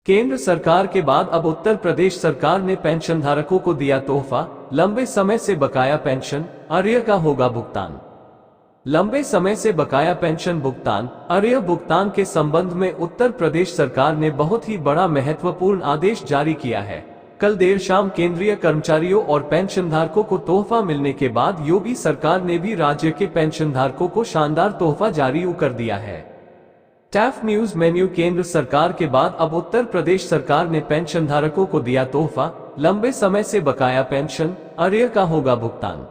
केंद्र सरकार के बाद अब उत्तर प्रदेश सरकार ने पेंशनधारकों को दिया तोहफा, लंबे समय से बकाया पेंशन अर्य का होगा भुगतान। लंबे समय से बकाया पेंशन भुगतान अर्य भुगतान के संबंध में उत्तर प्रदेश सरकार ने बहुत ही बड़ा महत्वपूर्ण आदेश जारी किया है। कल देर शाम केंद्रीय कर्मचारियों और पेंशनधारकों को तोहफा मिलने के बाद योगी सरकार ने भी राज्य के पेंशनधारकों को शानदार तोहफा जारी कर दिया है। टैफ न्यूज मेन्यू केंद्र सरकार के बाद अब उत्तर प्रदेश सरकार ने पेंशनधारकों को दिया तोहफा, लंबे समय से बकाया पेंशन अर्य का होगा भुगतान।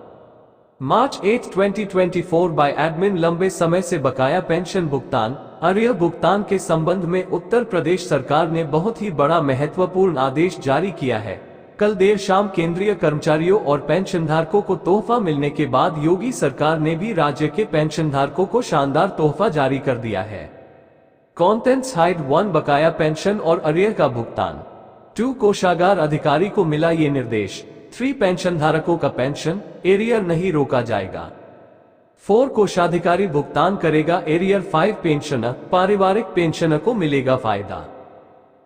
मार्च 8, 2024 बाय एडमिन लंबे समय से बकाया पेंशन भुगतान अर्य भुगतान के संबंध में उत्तर प्रदेश सरकार ने बहुत ही बड़ा महत्वपूर्ण आदेश जारी किया है। कल देर शाम केंद्रीय कर्मचारियों और पेंशनधारकों को तोहफा मिलने के बाद योगी सरकार ने भी राज्य के पेंशनधारकों को शानदार तोहफा जारी कर दिया है। कंटेंट्स हाइड 1 बकाया पेंशन और अर्य का भुगतान। 2 कोषागार अधिकारी को मिला ये निर्देश। 3 पेंशनधारकों का पेंशन एरियर नहीं रोका जाएगा। 4 कोषाधिकारी भुगतान करेगा एरियर। 5 पेंशनर पारिवारिक पेंशनर को मिलेगा फायदा।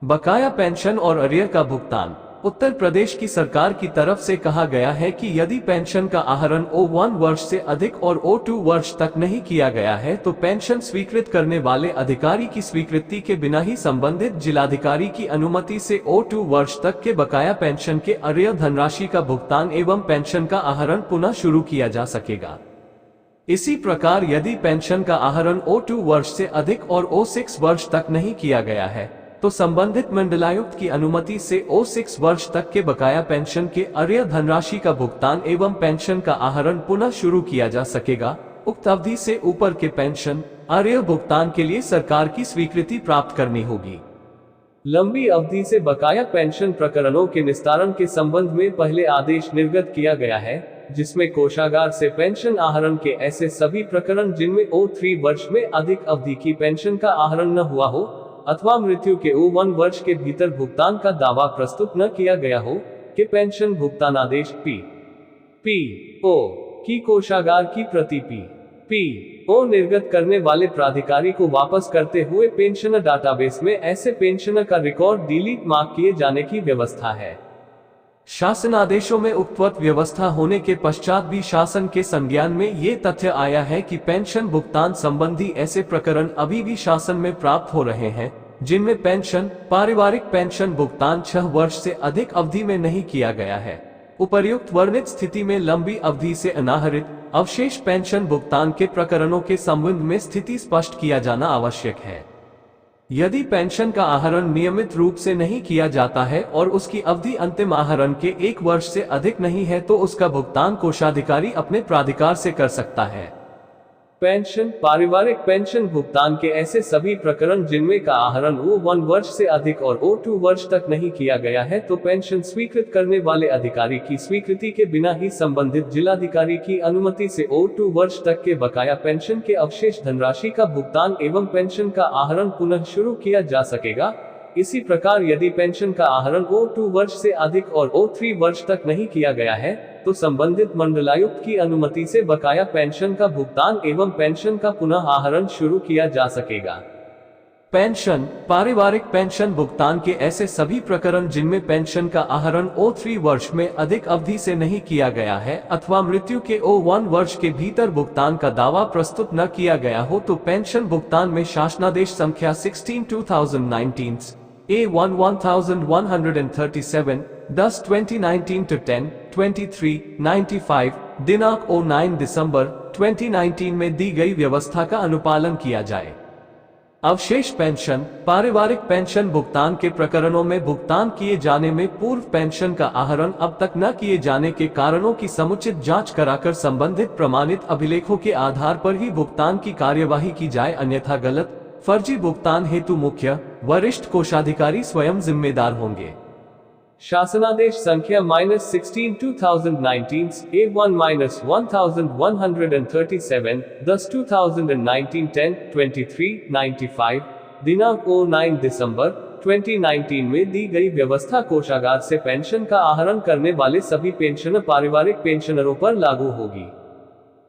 बकाया पेंशन और अर्य का भुगतान। उत्तर प्रदेश की सरकार की तरफ से कहा गया है कि यदि पेंशन का आहरण O1 वर्ष से अधिक और O2 वर्ष तक नहीं किया गया है तो पेंशन स्वीकृत करने वाले अधिकारी की स्वीकृति के बिना ही संबंधित जिलाधिकारी की अनुमति से O2 वर्ष तक के बकाया पेंशन के अर्य धनराशि का भुगतान एवं पेंशन का आहरण पुनः शुरू किया जा सकेगा। इसी प्रकार यदि पेंशन का आहरण O2 वर्ष से अधिक और O6 वर्ष तक नहीं किया गया है तो संबंधित मंडलायुक्त की अनुमति से O6 वर्ष तक के बकाया पेंशन के अर्य धनराशि का भुगतान एवं पेंशन का आहरण पुनः शुरू किया जा सकेगा। उक्त अवधि से ऊपर के पेंशन अर्य भुगतान के लिए सरकार की स्वीकृति प्राप्त करनी होगी। लंबी अवधि से बकाया पेंशन प्रकरणों के निस्तारण के संबंध में पहले आदेश निर्गत किया गया है, जिसमें कोषागार से पेंशन आहरण के ऐसे सभी प्रकरण जिनमें O3 वर्ष में अधिक अवधि की पेंशन का आहरण न हुआ हो अथवा मृत्यु के O1 वर्ष के भीतर भुगतान का दावा प्रस्तुत न किया गया हो के पेंशन भुगतान आदेश PO की कोषागार की प्रति PO निर्गत करने वाले प्राधिकारी को वापस करते हुए पेंशनर डाटाबेस में ऐसे पेंशनर का रिकॉर्ड डिलीट मार्क किए जाने की व्यवस्था है। शासनादेशों में उक्तवत व्यवस्था होने के पश्चात भी शासन के संज्ञान में ये तथ्य आया है कि पेंशन भुगतान संबंधी ऐसे प्रकरण अभी भी शासन में प्राप्त हो रहे हैं जिनमें पेंशन पारिवारिक पेंशन भुगतान 6 वर्ष से अधिक अवधि में नहीं किया गया है। उपर्युक्त वर्णित स्थिति में लंबी अवधि से अनाहरित अवशेष पेंशन भुगतान के प्रकरणों के संबंध में स्थिति स्पष्ट किया जाना आवश्यक है। यदि पेंशन का आहरण नियमित रूप से नहीं किया जाता है और उसकी अवधि अंतिम आहरण के 1 वर्ष से अधिक नहीं है तो उसका भुगतान कोषाधिकारी अपने प्राधिकार से कर सकता है। पेंशन पारिवारिक पेंशन भुगतान के ऐसे सभी प्रकरण जिनमें का आहरण O1 वर्ष से अधिक और O2 वर्ष तक नहीं किया गया है तो पेंशन स्वीकृत करने वाले अधिकारी की स्वीकृति के बिना ही संबंधित जिलाधिकारी की अनुमति से O2 वर्ष तक के बकाया पेंशन के अवशेष धनराशि का भुगतान एवं पेंशन का आहरण पुनः शुरू किया जा सकेगा। इसी प्रकार यदि पेंशन का आहरण O2 वर्ष से अधिक और O3 वर्ष तक नहीं किया गया है तो संबंधित मंडलायुक्त की अनुमति से बकाया पेंशन का भुगतान एवं पेंशन का पुनः आहरण शुरू किया जा सकेगा। पेंशन पारिवारिक पेंशन भुगतान के ऐसे सभी प्रकरण जिनमें पेंशन का आहरण O3 वर्ष में अधिक अवधि से नहीं किया गया है अथवा मृत्यु के O1 वर्ष के भीतर भुगतान का दावा प्रस्तुत न किया गया हो तो पेंशन भुगतान में शासनादेश संख्या 16/2019 A1 1137 10/2019 to 10/23/95 दिनांक 9 दिसंबर 2019 में दी गई व्यवस्था का अनुपालन किया जाए। अवशेष पेंशन पारिवारिक पेंशन भुगतान के प्रकरणों में भुगतान किए जाने में पूर्व पेंशन का आहरण अब तक न किए जाने के कारणों की समुचित जांच कराकर संबंधित प्रमाणित अभिलेखों के आधार पर ही भुगतान की कार्यवाही की जाए, अन्यथा गलत फर्जी भुगतान हेतु मुख्य वरिष्ठ कोषाधिकारी स्वयं जिम्मेदार होंगे। शासनादेश संख्या -16/2019 A1-1137 10/2019 10/23/95 दिनांक 9 दिसंबर 2019 में दी गई व्यवस्था कोषागार से पेंशन का आहरण करने वाले सभी पेंशनर पारिवारिक पेंशनरों पर लागू होगी।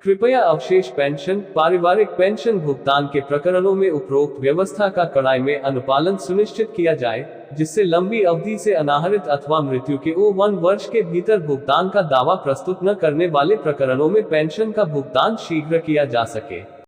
कृपया अवशेष पेंशन, पारिवारिक पेंशन भुगतान के प्रकरणों में उपरोक्त व्यवस्था का कड़ाई में अनुपालन सुनिश्चित किया जाए, जिससे लंबी अवधि से अनाहरित अथवा मृत्यु के 1 वर्ष के भीतर भुगतान का दावा प्रस्तुत न करने वाले प्रकरणों में पेंशन का भुगतान शीघ्र किया जा सके।